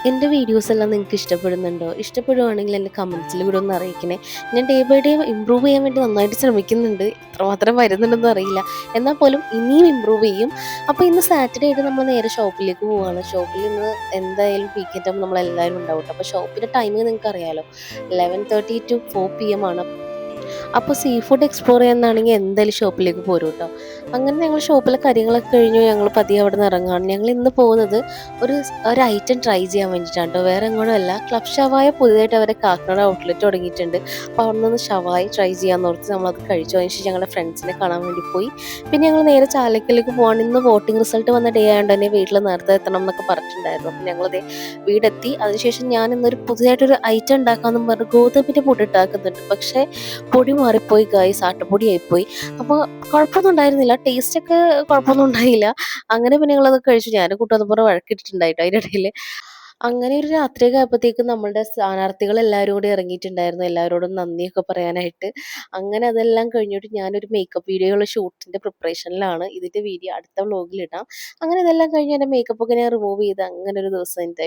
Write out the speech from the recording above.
എൻ്റെ വീഡിയോസ് എല്ലാം നിങ്ങൾക്ക് ഇഷ്ടപ്പെടുന്നുണ്ടോ? ഇഷ്ടപ്പെടുവാണെങ്കിൽ എൻ്റെ കമൻറ്റ്സിൽ കൂടെ ഒന്ന് അറിയിക്കണേ. ഞാൻ ഡേ ബൈ ഡേ ഇമ്പ്രൂവ് ചെയ്യാൻ വേണ്ടി നന്നായിട്ട് ശ്രമിക്കുന്നുണ്ട്. എത്രമാത്രം വരുന്നുണ്ടെന്ന് അറിയില്ല. എന്നാൽ പോലും ഇനിയും ഇമ്പ്രൂവ് ചെയ്യും. അപ്പോൾ ഇന്ന് സാറ്റർഡേ ആയിട്ട് നമ്മൾ നേരെ ഷോപ്പിലേക്ക് പോവുകയാണ്. ഷോപ്പിൽ ഇന്ന് എന്തായാലും വീക്കെൻഡ് ആകുമ്പോൾ നമ്മളെല്ലാവരും ഉണ്ടാവും കേട്ടോ. അപ്പോൾ ഷോപ്പിൻ്റെ ടൈമിംഗ് നിങ്ങൾക്ക് അറിയാലോ. 11:30 to 4 PM ആണ്. അപ്പോൾ സീ ഫുഡ് എക്സ്പ്ലോർ ചെയ്യാനാണെങ്കിൽ എന്തായാലും ഷോപ്പിലേക്ക് പോരും കേട്ടോ. അങ്ങനെ ഞങ്ങൾ ഷോപ്പിലെ കാര്യങ്ങളൊക്കെ കഴിഞ്ഞു ഞങ്ങൾ പതിയെ അവിടെ നിന്ന് ഇറങ്ങുകയാണ്. ഞങ്ങൾ ഇന്ന് പോകുന്നത് ഒരു ഐറ്റം ട്രൈ ചെയ്യാൻ വേണ്ടിയിട്ടാണ് കേട്ടോ. വേറെ എങ്ങോട്ടും അല്ല, ക്ലബ് ഷവായ പുതിയതായിട്ട് അവരെ കാക്കനാട് ഔട്ട്ലെറ്റ് തുടങ്ങിയിട്ടുണ്ട്. അപ്പോൾ അവിടെ നിന്ന് ഷവായ ട്രൈ ചെയ്യാമെന്ന് ഓർത്ത് നമ്മളത് കഴിച്ചു. അതിന് ശേഷം ഞങ്ങളുടെ ഫ്രണ്ട്സിനെ കാണാൻ വേണ്ടി പോയി. പിന്നെ ഞങ്ങൾ നേരെ ചാലക്കലേക്ക് പോകാൻ ഇന്ന് വോട്ടിംഗ് റിസൾട്ട് വന്ന ഡേ ആയതുകൊണ്ട് തന്നെ വീട്ടിൽ നേരത്തെ എത്തണം എന്നൊക്കെ പറഞ്ഞിട്ടുണ്ടായിരുന്നു. അപ്പോൾ ഞങ്ങളത് വീടെത്തി. അതിനുശേഷം ഞാൻ ഇന്നൊരു പുതിയതായിട്ടൊരു ഐറ്റം ഉണ്ടാക്കാമെന്നും പറഞ്ഞ് ഗോതമ്പിൻ്റെ പൊടി ഉണ്ടാക്കുന്നുണ്ട്. പക്ഷേ പൊടി മാറിപ്പോയി ഗൈസ്, ആട്ടപ്പൊടിയായിപ്പോയി. അപ്പോൾ കുഴപ്പമൊന്നും ഉണ്ടായിരുന്നില്ല, ടേസ്റ്റൊക്കെ കുഴപ്പമൊന്നും ഉണ്ടായില്ല. അങ്ങനെ പിന്നെ ഞങ്ങളത് കഴിച്ചു. ഞാനും കൂട്ടുകാരും വഴക്കിട്ടിട്ടുണ്ടായിട്ടോ അതിൻ്റെ ഇടയിൽ. അങ്ങനെ ഒരു രാത്രിയൊക്കെ ആയപ്പോഴത്തേക്കും നമ്മളുടെ സ്ഥാനാർത്ഥികൾ എല്ലാവരും കൂടി ഇറങ്ങിയിട്ടുണ്ടായിരുന്നു, എല്ലാവരോടും നന്ദിയൊക്കെ പറയാനായിട്ട്. അങ്ങനെ അതെല്ലാം കഴിഞ്ഞിട്ട് ഞാനൊരു മേക്കപ്പ് വീഡിയോയുള്ള ഷൂട്ടിൻ്റെ പ്രിപ്പറേഷനിലാണ്. ഇതിൻ്റെ വീഡിയോ അടുത്ത വ്ലോഗിൽ ഇടാം. അങ്ങനെ ഇതെല്ലാം കഴിഞ്ഞ് എൻ്റെ മേക്കപ്പൊക്കെ ഞാൻ റിമൂവ് ചെയ്ത് അങ്ങനെ ഒരു ദിവസം എൻ്റെ